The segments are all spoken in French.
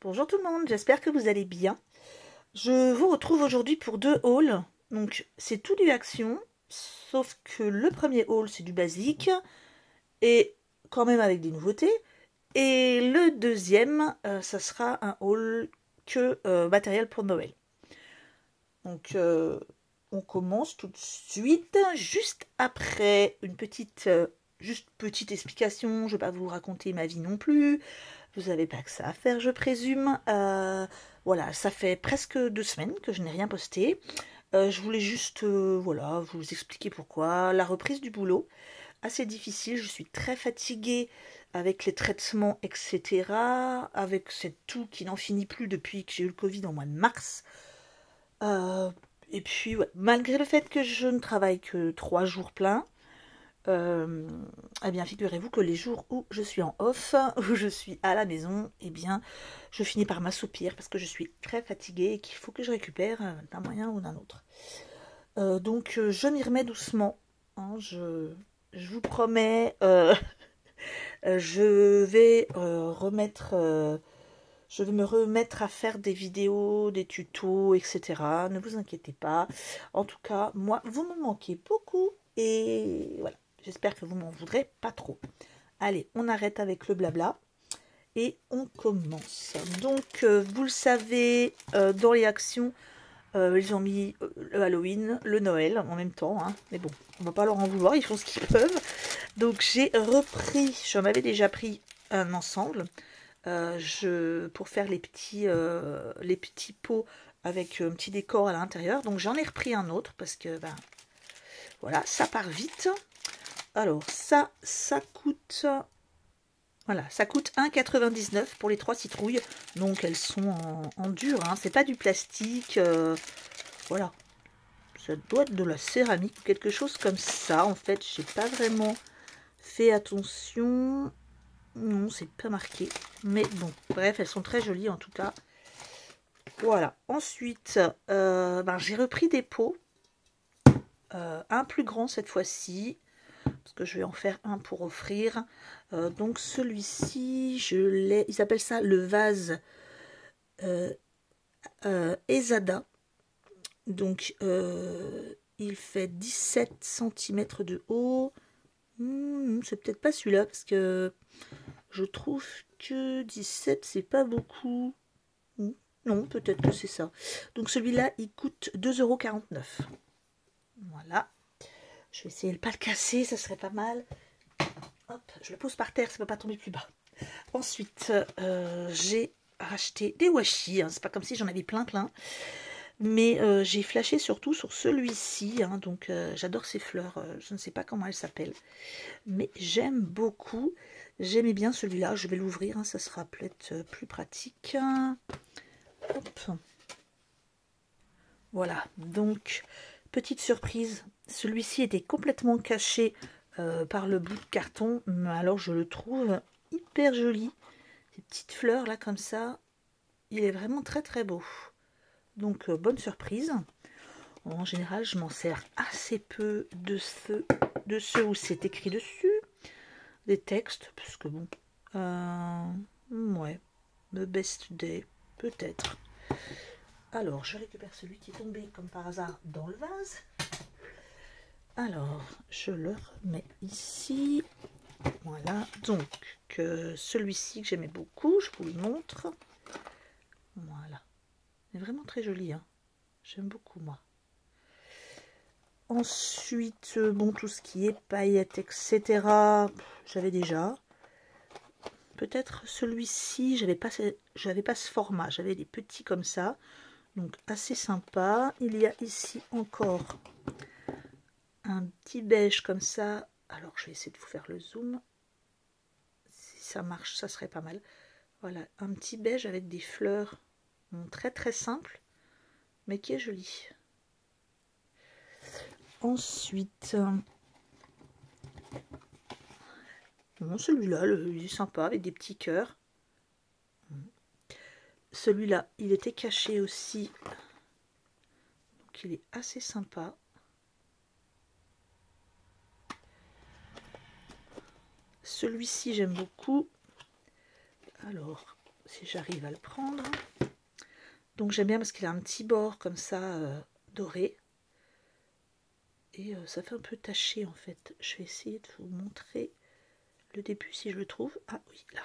Bonjour tout le monde, j'espère que vous allez bien. Je vous retrouve aujourd'hui pour deux hauls. Donc c'est tout du action, sauf que le premier haul c'est du basique, et quand même avec des nouveautés. Et le deuxième, ça sera un haul que matériel pour Noël. Donc on commence tout de suite, juste après une petite, petite explication. Je ne vais pas vous raconter ma vie non plus. Vous n'avez pas que ça à faire, je présume. Voilà, ça fait presque 2 semaines que je n'ai rien posté. Je voulais juste voilà, vous expliquer pourquoi. La reprise du boulot, assez difficile. Je suis très fatiguée avec les traitements, etc. Avec cette toux qui n'en finit plus depuis que j'ai eu le Covid en mois de mars. Et puis, ouais, malgré le fait que je ne travaille que 3 jours pleins, eh bien, figurez-vous que les jours où je suis en off, où je suis à la maison, eh bien, je finis par m'assoupir parce que je suis très fatiguée et qu'il faut que je récupère d'un moyen ou d'un autre. Donc, je m'y remets doucement. Hein, je vous promets, je vais je vais me remettre à faire des vidéos, des tutos, etc. Ne vous inquiétez pas. En tout cas, moi, vous me manquez beaucoup et voilà. J'espère que vous m'en voudrez pas trop. Allez, on arrête avec le blabla et on commence. Donc, vous le savez, dans les actions, ils ont mis le Halloween, le Noël en même temps. Hein. Mais bon, on va pas leur en vouloir, ils font ce qu'ils peuvent. Donc, j'ai repris, j'en avais déjà pris un ensemble. Pour faire les petits pots avec un petit décor à l'intérieur. Donc, j'en ai repris un autre parce que, ben, voilà, ça part vite. Alors, ça coûte... Voilà, ça coûte 1,99 € pour les 3 citrouilles. Donc, elles sont en dur, hein. C'est pas du plastique. Voilà. Ça doit être de la céramique ou quelque chose comme ça. En fait, j'ai pas vraiment fait attention. Non, c'est pas marqué. Mais bon, bref, elles sont très jolies en tout cas. Voilà. Ensuite, ben, j'ai repris des pots. Un plus grand cette fois-ci. Parce que je vais en faire un pour offrir. Donc celui-ci, ils appellent ça le vase Ezada. Donc il fait 17 cm de haut. C'est peut-être pas celui-là parce que je trouve que 17 c'est pas beaucoup. Non, peut-être que c'est ça. Donc celui-là il coûte 2,49 €. Voilà. Je vais essayer de ne pas le casser, ça serait pas mal. Hop, je le pose par terre, ça ne peut pas tomber plus bas. Ensuite, j'ai racheté des washi. Hein, c'est pas comme si j'en avais plein. Mais j'ai flashé surtout sur celui-ci. Hein, donc, j'adore ces fleurs. Je ne sais pas comment elles s'appellent. Mais j'aime beaucoup. J'aimais bien celui-là. Je vais l'ouvrir. Hein, ça sera peut-être plus pratique. Hop. Voilà. Donc, petite surprise. Celui-ci était complètement caché par le bout de carton, mais alors je le trouve hyper joli. Ces petites fleurs là comme ça, il est vraiment très très beau. Donc bonne surprise. En général, je m'en sers assez peu de ceux où c'est écrit dessus, des textes, parce que bon, ouais, the best day, peut-être. Alors, je récupère celui qui est tombé comme par hasard dans le vase. Alors, je le remets ici. Voilà, donc celui-ci que j'aimais beaucoup, je vous le montre. Voilà, il est vraiment très joli, hein. J'aime beaucoup moi. Ensuite, bon, tout ce qui est paillettes, etc. J'avais déjà. Peut-être celui-ci, j'avais pas ce format, j'avais des petits comme ça, donc assez sympa. Il y a ici encore un petit beige comme ça. Alors, je vais essayer de vous faire le zoom. Si ça marche, ça serait pas mal. Voilà, un petit beige avec des fleurs très très simple, mais qui est joli. Ensuite, bon, celui-là, il est sympa avec des petits cœurs. Celui-là, il était caché aussi, donc il est assez sympa. Celui-ci, j'aime beaucoup. Alors, si j'arrive à le prendre. Donc j'aime bien parce qu'il a un petit bord comme ça doré. Et ça fait un peu taché en fait. Je vais essayer de vous montrer le début si je le trouve. Ah oui, là.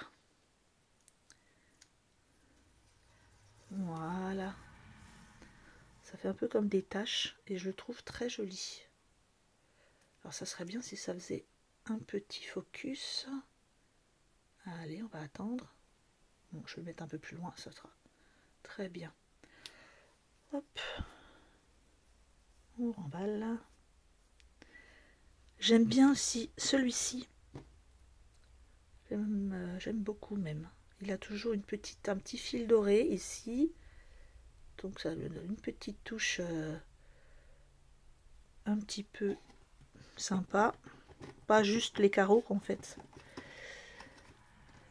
Voilà. Ça fait un peu comme des taches et je le trouve très joli. Alors ça serait bien si ça faisait un petit focus. Allez, on va attendre. Bon, je vais le mettre un peu plus loin, ça sera très bien. Hop. On remballe. J'aime bien aussi celui-ci. J'aime beaucoup même. Il a toujours un petit fil doré ici. Donc ça lui donne une petite touche un petit peu sympa. Pas juste les carreaux en fait.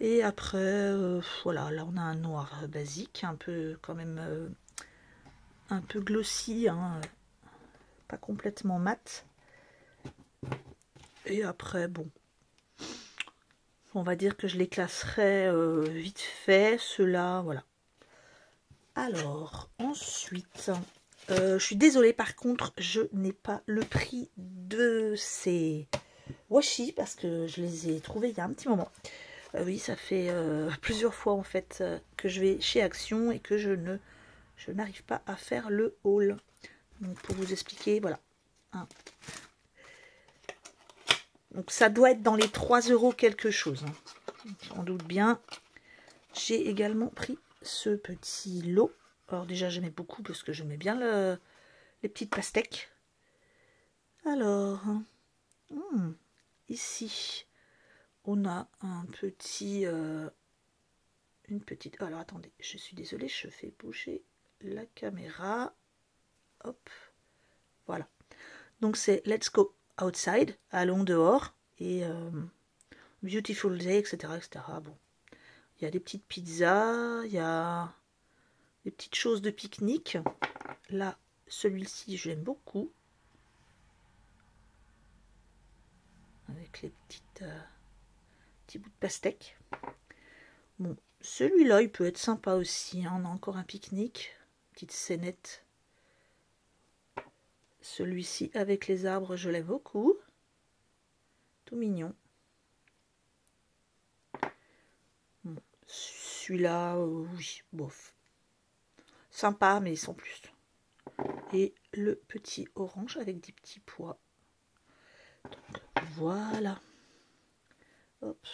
Et après, voilà, là on a un noir basique, un peu quand même un peu glossy, hein, pas complètement mat. Et après, bon, on va dire que je les classerai vite fait, ceux-là, voilà. Alors, ensuite, je suis désolée, par contre, je n'ai pas le prix de ces washi, parce que je les ai trouvés il y a un petit moment. Oui, ça fait plusieurs fois, en fait, que je vais chez Action et que je n'arrive pas à faire le haul. Donc, pour vous expliquer, voilà. Hein. Donc, ça doit être dans les 3 € quelque chose. Hein. J'en doute bien. J'ai également pris ce petit lot. Alors déjà, j'aimais beaucoup parce que j'aimais bien les petites pastèques. Alors, ici, on a un petit... une petite... Alors, attendez, je suis désolée, je fais bouger la caméra. Hop, voilà. Donc, c'est Let's Go Outside, allons dehors. Et Beautiful Day, etc., etc. Bon, il y a des petites pizzas, il y a des petites choses de pique-nique. Là, celui-ci, j'aime beaucoup. Avec les petits bouts de pastèque. Bon, celui-là, il peut être sympa aussi. Hein. On a encore un pique-nique. Petite scénette. Celui-ci, avec les arbres, je l'aime beaucoup. Tout mignon. Bon, celui-là, oui, bof. Sympa, mais sans plus. Et le petit orange avec des petits pois. Donc, voilà. Hop,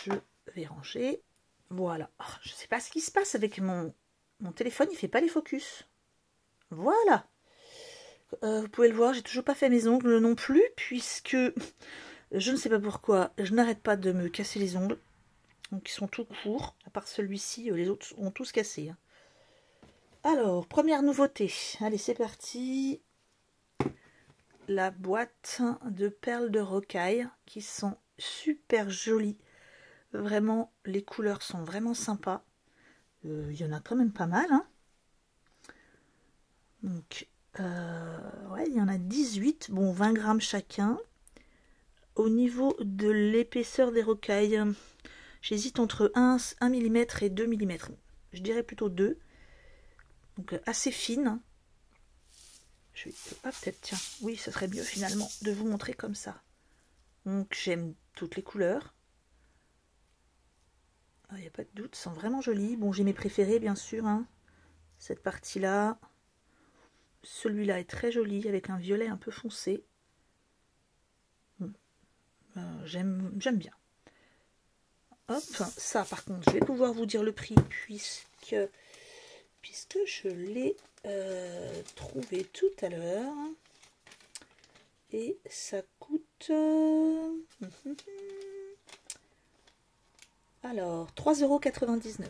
je vais ranger. Voilà. Oh, je ne sais pas ce qui se passe avec mon téléphone, il ne fait pas les focus. Voilà. Vous pouvez le voir, j'ai toujours pas fait mes ongles non plus, puisque je ne sais pas pourquoi, je n'arrête pas de me casser les ongles. Donc ils sont tout courts, à part celui-ci, les autres ont tous cassé. Hein. Alors, première nouveauté. Allez, c'est parti. La boîte de perles de rocaille qui sont super jolies. Vraiment, les couleurs sont vraiment sympas. Il y en a quand même pas mal. Hein. Donc, ouais, il y en a 18. Bon, 20 grammes chacun. Au niveau de l'épaisseur des rocailles, j'hésite entre 1 mm et 2 mm. Je dirais plutôt 2. Donc, assez fine. Je vais... Ah, peut-être, tiens. Oui, ça serait mieux finalement de vous montrer comme ça. Donc, j'aime toutes les couleurs. Il n'y a pas de doute, sont vraiment jolies. Bon, j'ai mes préférés, bien sûr. Hein. Cette partie-là. Celui-là est très joli, avec un violet un peu foncé. J'aime bien. Hop, ça, par contre, je vais pouvoir vous dire le prix, puisque je l'ai trouvé tout à l'heure. Et ça coûte... alors, 3,99 €.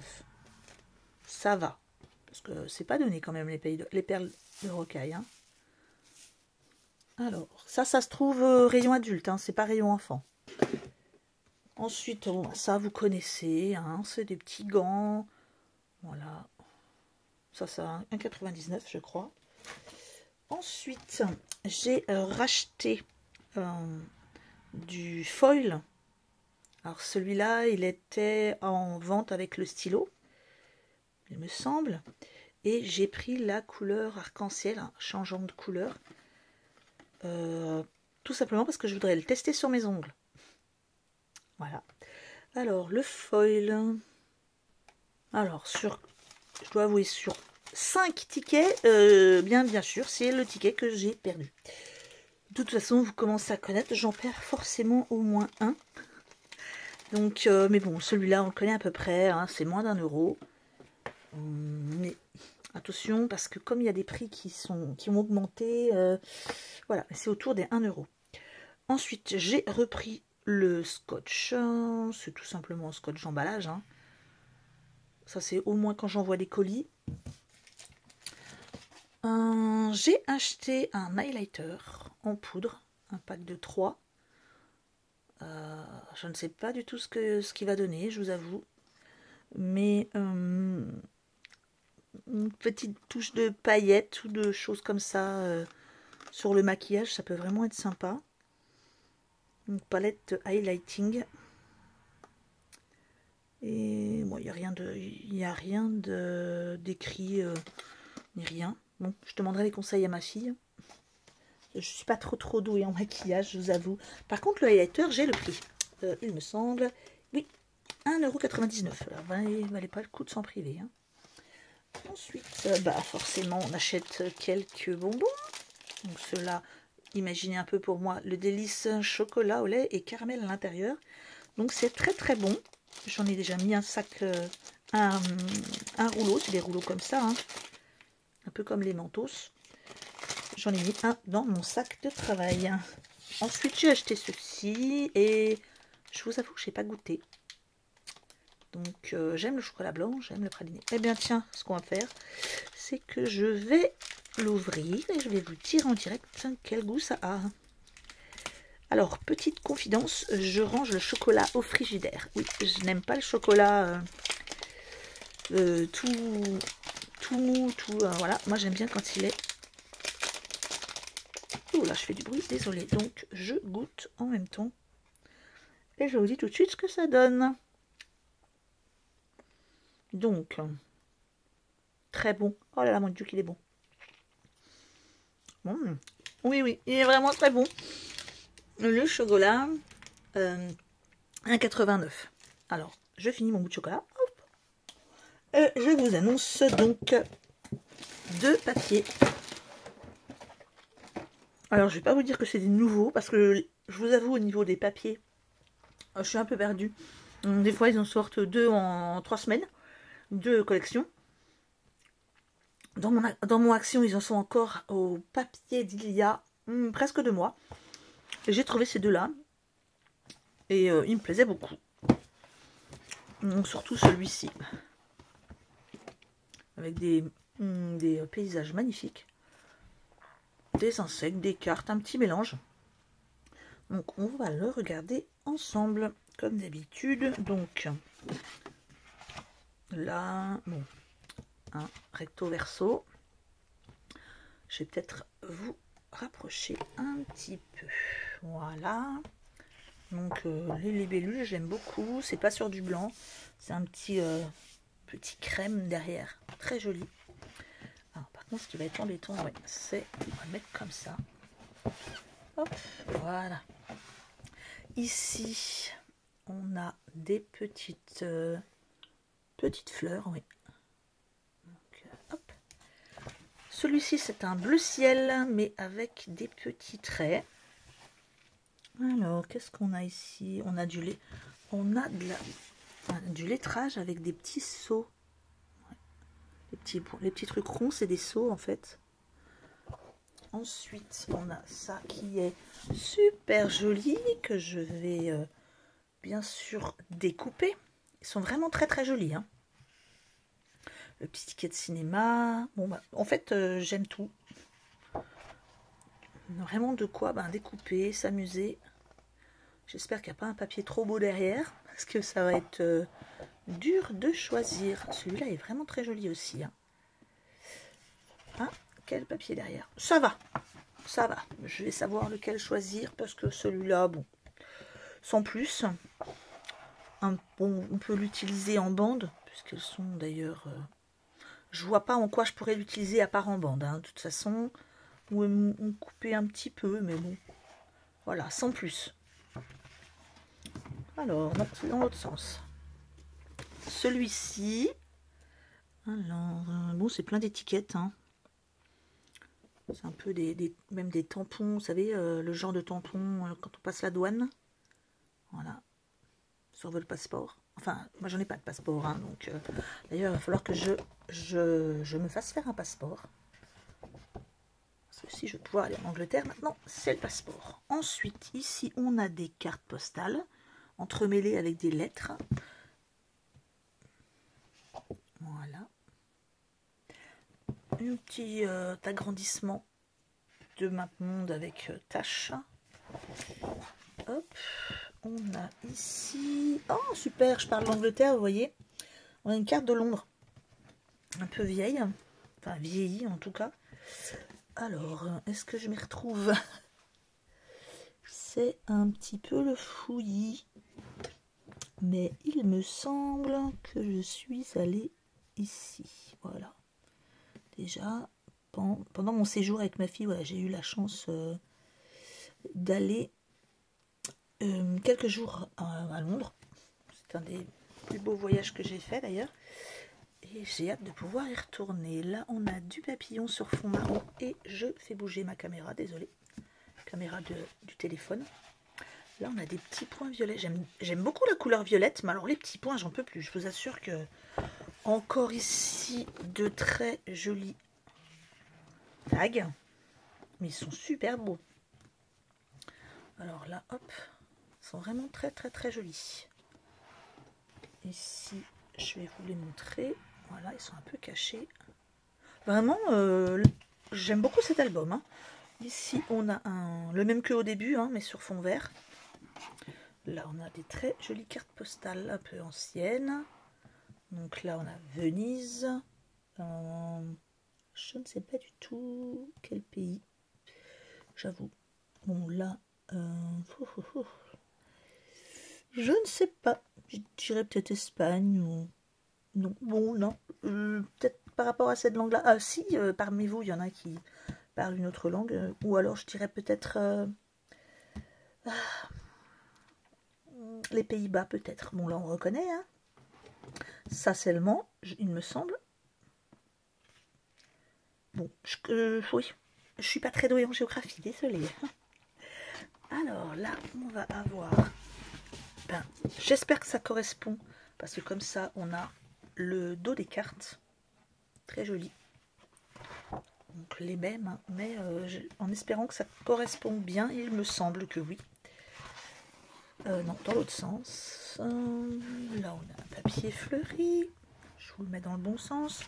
Ça va. Parce que c'est pas donné quand même les perles de rocaille. Hein. Alors, ça se trouve rayon adulte. Hein, c'est pas rayon enfant. Ensuite, bon, ça vous connaissez. Hein, c'est des petits gants. Voilà. Ça, ça 1,99 € je crois. Ensuite, j'ai racheté du foil. Alors celui-là, il était en vente avec le stylo. il me semble. Et j'ai pris la couleur arc-en-ciel, hein, changeant de couleur. Tout simplement parce que je voudrais le tester sur mes ongles. Voilà. Alors, le foil. Alors, je dois avouer, sur 5 tickets, bien sûr, c'est le ticket que j'ai perdu. De toute façon, vous commencez à connaître, j'en perds forcément au moins un. Donc, mais bon, celui-là, on le connaît à peu près, hein, c'est moins d'1 €. Mais attention, parce que comme il y a des prix qui ont augmenté, voilà, c'est autour des 1 €. Ensuite, j'ai repris le scotch. C'est tout simplement un scotch d'emballage. Hein. Ça, c'est au moins quand j'envoie des colis. J'ai acheté un highlighter en poudre, un pack de 3. Je ne sais pas du tout ce qu'il va donner, je vous avoue. Mais une petite touche de paillettes ou de choses comme ça sur le maquillage, ça peut vraiment être sympa. Une palette de highlighting. Et bon, il n'y a rien d'écrit ni rien. Bon, je demanderai les conseils à ma fille. Je suis pas trop douée en maquillage, je vous avoue. Par contre, le highlighter, j'ai le prix. Il me semble. Oui, 1,99 €. Alors, il ne valait pas le coup de s'en priver. Hein. Ensuite, forcément, on achète quelques bonbons. Donc ceux-là, imaginez un peu pour moi, le délice chocolat au lait et caramel à l'intérieur. Donc c'est très bon. J'en ai déjà mis un sac, un rouleau, c'est des rouleaux comme ça, hein. Un peu comme les Mentos. J'en ai mis un dans mon sac de travail. Ensuite, j'ai acheté ceci et je vous avoue que je n'ai pas goûté. Donc, j'aime le chocolat blanc, j'aime le praliné. Eh bien, tiens, ce qu'on va faire, c'est que je vais l'ouvrir et je vais vous dire en direct quel goût ça a. Alors, petite confidence, je range le chocolat au frigidaire. Oui, je n'aime pas le chocolat tout mou, voilà. Moi, j'aime bien quand il est... Oh là, je fais du bruit, désolé. Donc, je goûte en même temps. Et je vous dis tout de suite ce que ça donne. Donc, très bon. Oh là là, mon Dieu, qu'il est bon. Oui, il est vraiment très bon. Le chocolat, 1,89 €. Alors, je finis mon bout de chocolat. Hop. Et je vous annonce donc 2 papiers. Alors, je vais pas vous dire que c'est des nouveaux, parce que je vous avoue, au niveau des papiers, je suis un peu perdue. Des fois, ils en sortent 2 en 3 semaines. 2 collections. Dans mon action, ils en sont encore au papier d'il y a presque 2 mois. J'ai trouvé ces deux-là. Et il me plaisait beaucoup. Surtout celui-ci. Avec des paysages magnifiques. Des insectes, des cartes, un petit mélange. Donc on va le regarder ensemble, comme d'habitude. Donc là, bon, un recto verso. Je vais peut-être vous rapprocher un petit peu. Voilà. Donc les libellules, j'aime beaucoup. C'est pas sur du blanc. C'est un petit crème derrière. Très joli. Alors, par contre, ce qui va être embêtant, ouais, c'est on va le mettre comme ça. Hop, voilà. Ici, on a des petites fleurs, oui. Donc, hop. Celui-ci, c'est un bleu ciel, mais avec des petits traits. Alors, qu'est-ce qu'on a ici? On a du lait. On a du lettrage avec des petits seaux. Les petits trucs ronds, c'est des seaux en fait. Ensuite, on a ça qui est super joli, que je vais bien sûr découper. Ils sont vraiment très jolis. Hein. Le petit ticket de cinéma. Bon, en fait, j'aime tout. Vraiment de quoi découper, s'amuser. J'espère qu'il n'y a pas un papier trop beau derrière, parce que ça va être dur de choisir. Celui-là est vraiment très joli aussi. Hein. Hein, quel papier derrière? Ça va. Je vais savoir lequel choisir, parce que celui-là, bon, sans plus. Bon, on peut l'utiliser en bande, puisqu'elles sont d'ailleurs Je vois pas en quoi je pourrais l'utiliser à part en bande, hein, de toute façon. Ou me couper un petit peu, mais bon. Voilà, sans plus. Alors, non, c'est dans l'autre sens. Celui-ci. Alors, bon, c'est plein d'étiquettes, hein. C'est un peu même des tampons, vous savez, le genre de tampon quand on passe la douane. Voilà. Sur votre passeport. Enfin, moi j'en ai pas de passeport, hein, donc d'ailleurs il va falloir que je me fasse faire un passeport. Parce que si je veux pouvoir aller en Angleterre maintenant, c'est le passeport. Ensuite, ici on a des cartes postales entremêlées avec des lettres. Voilà. Un petit agrandissement de map monde avec tâches. Hop, on a ici... Oh, super, je parle d'Angleterre, vous voyez. On a une carte de Londres. Un peu vieille. Enfin, vieillie, en tout cas. Alors, est-ce que je m'y retrouve? C'est un petit peu le fouillis. Mais il me semble que je suis allée ici. Voilà. Déjà, pendant mon séjour avec ma fille, voilà, j'ai eu la chance d'aller quelques jours à Londres. C'est un des plus beaux voyages que j'ai fait d'ailleurs. Et j'ai hâte de pouvoir y retourner. Là, on a du papillon sur fond marron et je fais bouger ma caméra, désolée. Caméra du téléphone. Là, on a des petits points violets. J'aime beaucoup la couleur violette, mais alors les petits points, j'en peux plus. Je vous assure que encore ici, de très jolis tags. Mais ils sont super beaux. Alors là, hop, ils sont vraiment très très très jolis. Ici, je vais vous les montrer. Voilà, ils sont un peu cachés. Vraiment, j'aime beaucoup cet album. Hein. Ici, on a le même que au début, hein, mais sur fond vert. Là, on a des très jolies cartes postales un peu anciennes. Donc là, on a Venise. Je ne sais pas du tout quel pays. J'avoue. Bon, là, je ne sais pas. Je dirais peut-être Espagne ou... Non, bon, non. Peut-être par rapport à cette langue-là. Ah, si, parmi vous, il y en a qui parlent une autre langue. Ou alors, je dirais peut-être... les Pays-Bas, peut-être. Bon, là, on reconnaît, hein. Ça, c'est le Mans, il me semble. Bon, oui. Je suis pas très douée en géographie, désolée. Alors, là, on va avoir... Ben, j'espère que ça correspond. Parce que comme ça, on a le dos des cartes. Très joli. Donc les mêmes, hein, mais en espérant que ça corresponde bien, il me semble que oui. Non, dans l'autre sens. Là, on a un papier fleuri. Je vous le mets dans le bon sens.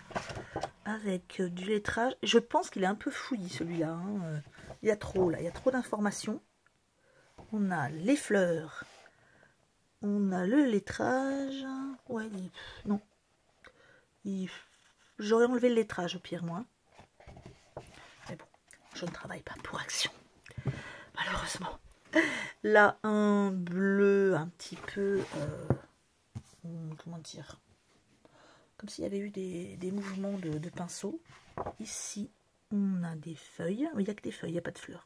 Avec du lettrage. Je pense qu'il est un peu fouillis, celui-là. Hein. Il y a trop, là. Il y a trop d'informations. On a les fleurs. On a le lettrage. Ouais, non. J'aurais enlevé le lettrage, au pire, moi. Mais bon, je ne travaille pas pour Action. Malheureusement. Là, un bleu un petit peu... comment dire, comme s'il y avait eu des mouvements de pinceau. Ici, on a des feuilles. Il n'y a que des feuilles, il n'y a pas de fleurs.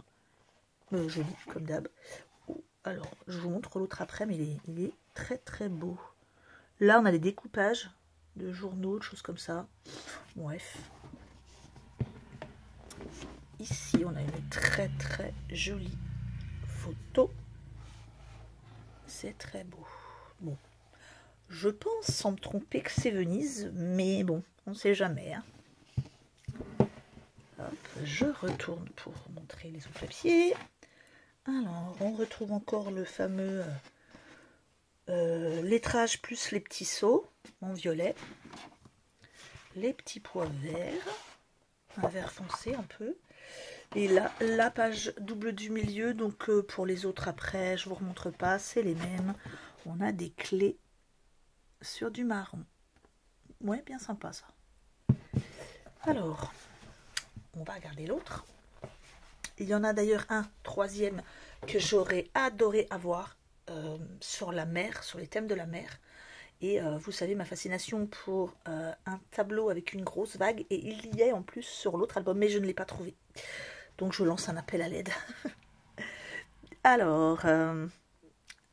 Joli, comme d'hab. Alors, je vous montre l'autre après, mais il est très très beau. Là, on a des découpages de journaux, de choses comme ça. Bref. Ici, on a une très très jolie photo. C'est très beau. Bon. Je pense, sans me tromper, que c'est Venise, mais bon, on ne sait jamais. Hein. Hop, je retourne pour vous montrer les autres papiers. Alors, on retrouve encore le fameux lettrage plus les petits seaux en violet. Les petits pois verts, un vert foncé un peu. Et là, la page double du milieu, donc pour les autres après, je ne vous remontre pas, c'est les mêmes. On a des clés sur du marron. Ouais, bien sympa ça. Alors, on va regarder l'autre. Il y en a d'ailleurs un troisième que j'aurais adoré avoir sur la mer, sur les thèmes de la mer. Et vous savez ma fascination pour un tableau avec une grosse vague, et il y est en plus sur l'autre album, mais je ne l'ai pas trouvé. Donc je lance un appel à l'aide. Alors,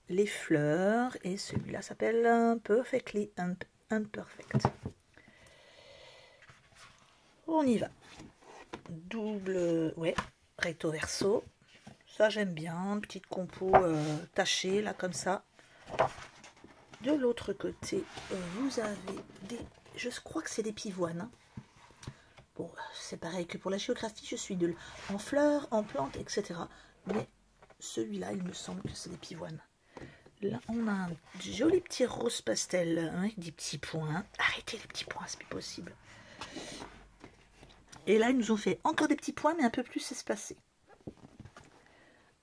les fleurs, et celui-là s'appelle Perfectly Imperfect. On y va. Double, ouais, recto verso. Ça j'aime bien, petite compo tachée là comme ça. De l'autre côté, vous avez des, je crois que c'est des pivoines. Hein. Bon, c'est pareil que pour la géographie, je suis nulle en fleurs, en plantes, etc. Mais celui-là, il me semble que c'est des pivoines. Là, on a un joli petit rose pastel avec des petits points. Arrêtez les petits points, c'est plus possible. Et là, ils nous ont fait encore des petits points, mais un peu plus espacés.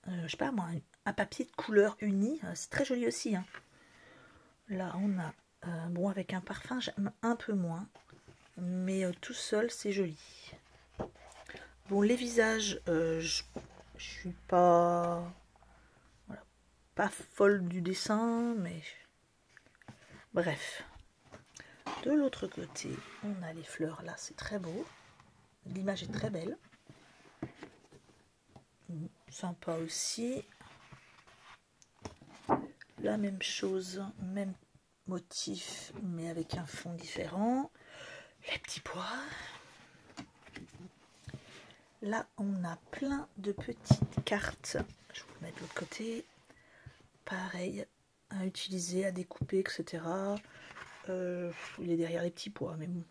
Je sais pas moi, un papier de couleur unie, c'est très joli aussi. Hein. Là, on a, bon, avec un parfum, j'aime un peu moins, mais tout seul, c'est joli. Bon, les visages, je suis pas, voilà, pas folle du dessin, mais bref. De l'autre côté, on a les fleurs. Là, c'est très beau. L'image est très belle. Sympa aussi. La même chose, même motif, mais avec un fond différent. Les petits pois. Là, on a plein de petites cartes. Je vais vous mettre de l'autre côté. Pareil, à utiliser, à découper, etc. Il est derrière les petits pois, mais bon.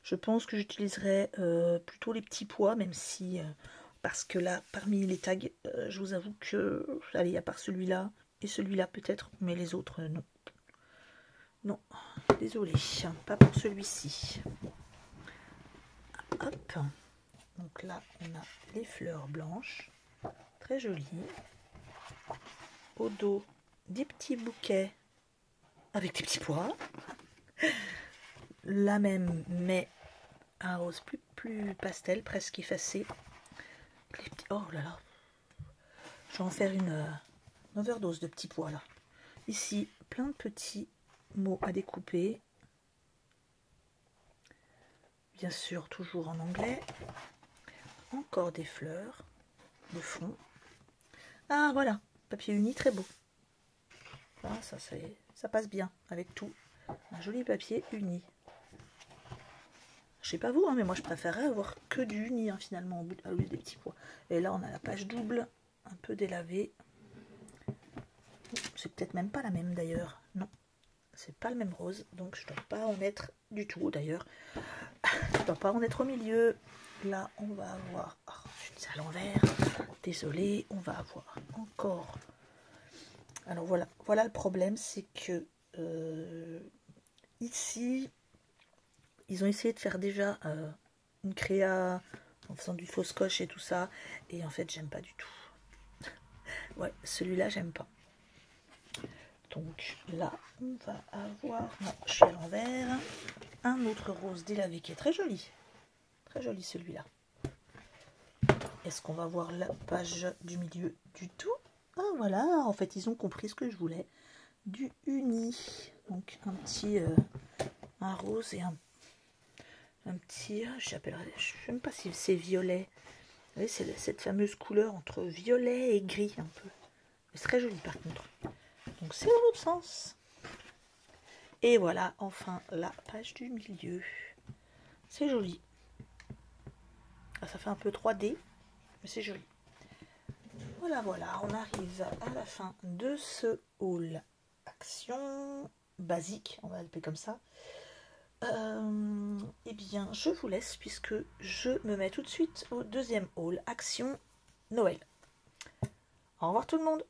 Je pense que j'utiliserai plutôt les petits pois, même si... parce que là, parmi les tags, je vous avoue que... Allez, à part celui-là et celui-là peut-être, mais les autres, non. Non, désolé, pas pour celui-ci. Hop. Donc là, on a les fleurs blanches, très jolies. Au dos, des petits bouquets avec des petits pois. La même, mais un rose plus pastel, presque effacé. Les petits... Oh là là, je vais en faire une overdose de petits pois là. Ici, plein de petits mots à découper. Bien sûr, toujours en anglais. Encore des fleurs de fond. Ah voilà, papier uni très beau. Ah, ça passe bien avec tout. Un joli papier uni. Je sais pas vous, hein, mais moi je préférerais avoir que du uni hein, finalement au lieu des petits pois. Et là on a la page double, un peu délavée. C'est peut-être même pas la même d'ailleurs. Non, c'est pas le même rose, donc je dois pas en être du tout d'ailleurs. Je dois pas en être au milieu. Là on va avoir, oh, je suis à l'envers. Désolée, on va avoir encore. Alors voilà le problème, c'est que ici. Ils ont essayé de faire déjà une créa en faisant du faux scotch et tout ça. Et en fait, j'aime pas du tout. Ouais, celui-là, j'aime pas. Donc là, on va avoir... Non, je suis à l'envers. Un autre rose délavé qui est très joli. Très joli celui-là. Est-ce qu'on va voir la page du milieu du tout? Ah voilà, en fait, ils ont compris ce que je voulais. Du uni. Donc un petit... un rose et un petit, j'appellerais, je ne sais même pas si c'est violet. Vous voyez, c'est cette fameuse couleur entre violet et gris un peu. C'est très joli par contre. Donc c'est dans l'autre sens. Et voilà, enfin la page du milieu. C'est joli. Ah, ça fait un peu 3D, mais c'est joli. Voilà, on arrive à la fin de ce haul action basique, on va l'appeler comme ça. Eh bien, je vous laisse puisque je me mets tout de suite au deuxième haul, action Noël. Au revoir tout le monde.